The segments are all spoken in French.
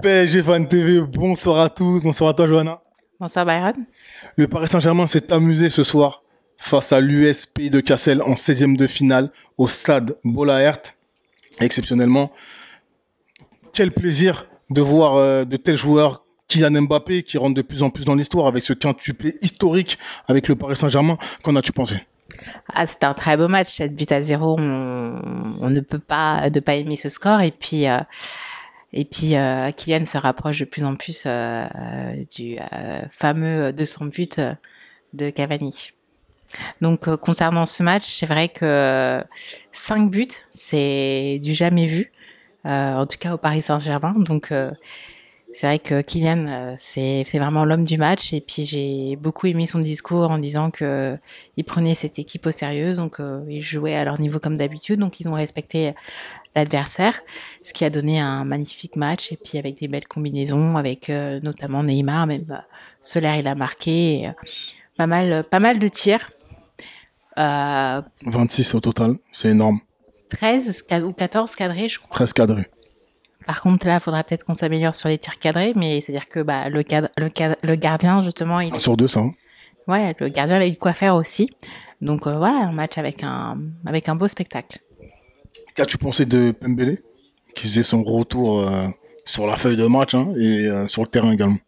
PSG Fan TV, bonsoir à tous, bonsoir à toi Johanna. Bonsoir Byron. Le Paris Saint-Germain s'est amusé ce soir face à l'US Pays de Cassel en 16e de finale au stade Bollaert. Exceptionnellement, quel plaisir de voir de tels joueurs, Kylian Mbappé qui rentre de plus en plus dans l'histoire avec ce quintuplé historique avec le Paris Saint-Germain. Qu'en as-tu pensé? C'était un très beau match, 7-0. On ne peut pas ne pas aimer ce score. Et puis Kylian se rapproche de plus en plus du fameux 200 buts de Cavani. Donc concernant ce match, c'est vrai que 5 buts, c'est du jamais vu, en tout cas au Paris Saint-Germain. Donc c'est vrai que Kylian, c'est vraiment l'homme du match. Et puis j'ai beaucoup aimé son discours en disant que il prenait cette équipe au sérieux, donc ils jouaient à leur niveau comme d'habitude, donc ils ont respecté l'adversaire, ce qui a donné un magnifique match. Et puis avec des belles combinaisons, avec notamment Neymar, même Solaire il a marqué, et, pas mal de tirs. 26 au total, c'est énorme. 13 ou 14 cadrés, je crois. 13 cadrés. Par contre, là, il faudra peut-être qu'on s'améliore sur les tirs cadrés, mais c'est-à-dire que le gardien, justement... 1 sur 2, ça. Hein. Ouais, le gardien, il a eu de quoi faire aussi. Donc voilà, un match avec un beau spectacle. Qu'as-tu pensé de Pembele, qui faisait son retour sur la feuille de match et sur le terrain également?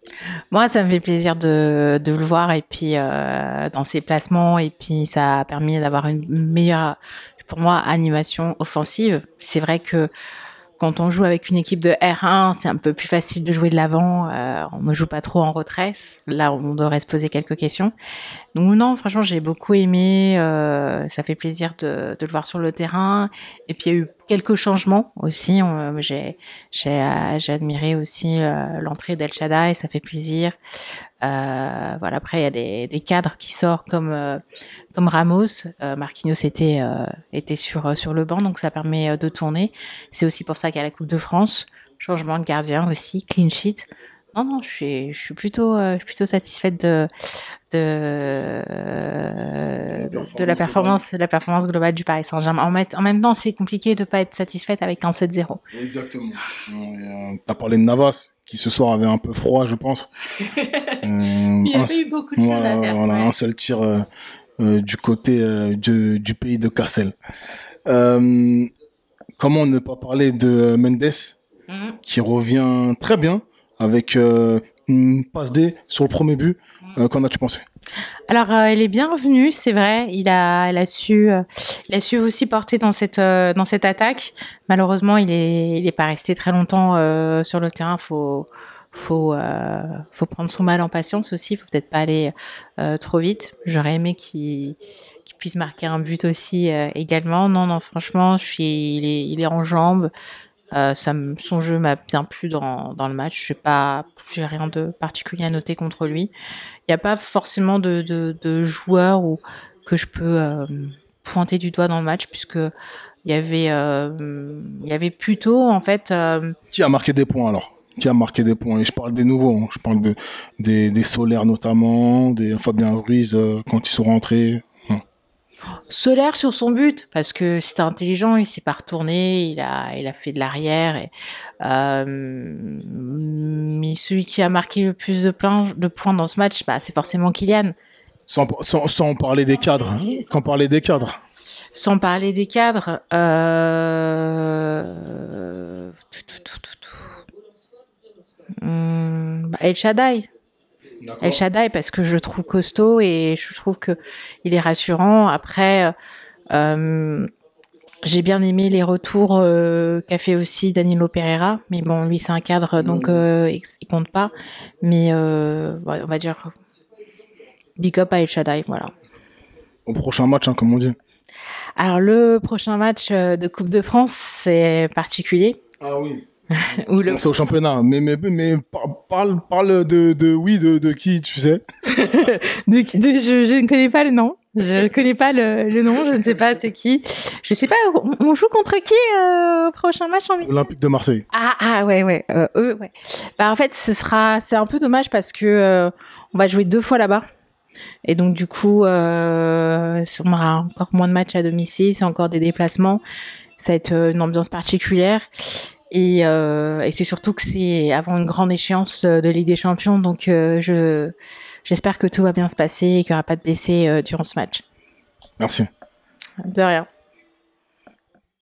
Moi, ça me fait plaisir de le voir, et puis dans ses placements, et puis ça a permis d'avoir une meilleure, pour moi, animation offensive. C'est vrai que quand on joue avec une équipe de R1, c'est un peu plus facile de jouer de l'avant. On ne joue pas trop en retrait. Là, on devrait se poser quelques questions. Donc non, franchement, j'ai beaucoup aimé. Ça fait plaisir de le voir sur le terrain. Et puis, il y a eu quelques changements aussi. J'ai admiré aussi l'entrée d'El Shaddai. Ça fait plaisir. Voilà. Après, il y a des cadres qui sortent comme Ramos. Marquinhos était sur le banc, donc ça permet de tourner. C'est aussi pour ça qu'il y a la Coupe de France. Changement de gardien aussi, clean sheet. Non, je suis plutôt satisfaite de la performance globale du Paris Saint-Germain. En même temps, c'est compliqué de pas être satisfaite avec un 7-0. Exactement. T'as parlé de Navas, qui ce soir avait un peu froid, je pense. Il y avait eu beaucoup de choses à faire. Voilà, ouais. Un seul tir du côté du pays de Cassel. Comment ne pas parler de Mendes, qui revient très bien avec une passe D sur le premier but. Qu'en as-tu pensé? Alors, il est bienvenu, c'est vrai. Il a su aussi porter dans cette attaque. Malheureusement, il est pas resté très longtemps sur le terrain. Faut prendre son mal en patience aussi. Faut peut-être pas aller trop vite. J'aurais aimé qu'il puisse marquer un but aussi également. Non, franchement, il est en jambes. Son jeu m'a bien plu dans le match. J'ai rien de particulier à noter contre lui. Il n'y a pas forcément de joueur que je peux pointer du doigt dans le match, puisque il y avait plutôt en fait. Qui a marqué des points alors? Qui a marqué des points? Et je parle des nouveaux. Hein. Je parle des Solaires notamment, des Fabien Ruiz quand ils sont rentrés. Solaire sur son but, parce que c'était intelligent, il s'est pas retourné, il a fait de l'arrière. Mais celui qui a marqué le plus de points dans ce match, c'est forcément Kylian. Sans parler des cadres. Sans parler des cadres. Sans parler des cadres. El Shaddai. D'accord. El Shaddai, parce que je le trouve costaud et je trouve que il est rassurant. Après, j'ai bien aimé les retours qu'a fait aussi Danilo Pereira, mais bon, lui c'est un cadre, donc il compte pas. Mais on va dire big up à El Shaddai, voilà. Au prochain match, comme on dit. Alors le prochain match de Coupe de France, c'est particulier. Ah oui. C'est au championnat, mais parle de qui, tu sais? Je ne connais pas le nom. Je ne connais pas le nom. Je ne sais pas c'est qui. Je sais pas. On joue contre qui au prochain match en Olympique de Marseille. Ouais. Eux, ouais. En fait, c'est un peu dommage parce que on va jouer 2 fois là-bas. Et donc du coup, on aura encore moins de matchs à domicile. C'est encore des déplacements. Ça va être une ambiance particulière. Et c'est surtout que c'est avant une grande échéance de Ligue des Champions, donc j'espère que tout va bien se passer et qu'il n'y aura pas de blessés durant ce match. Merci. De rien.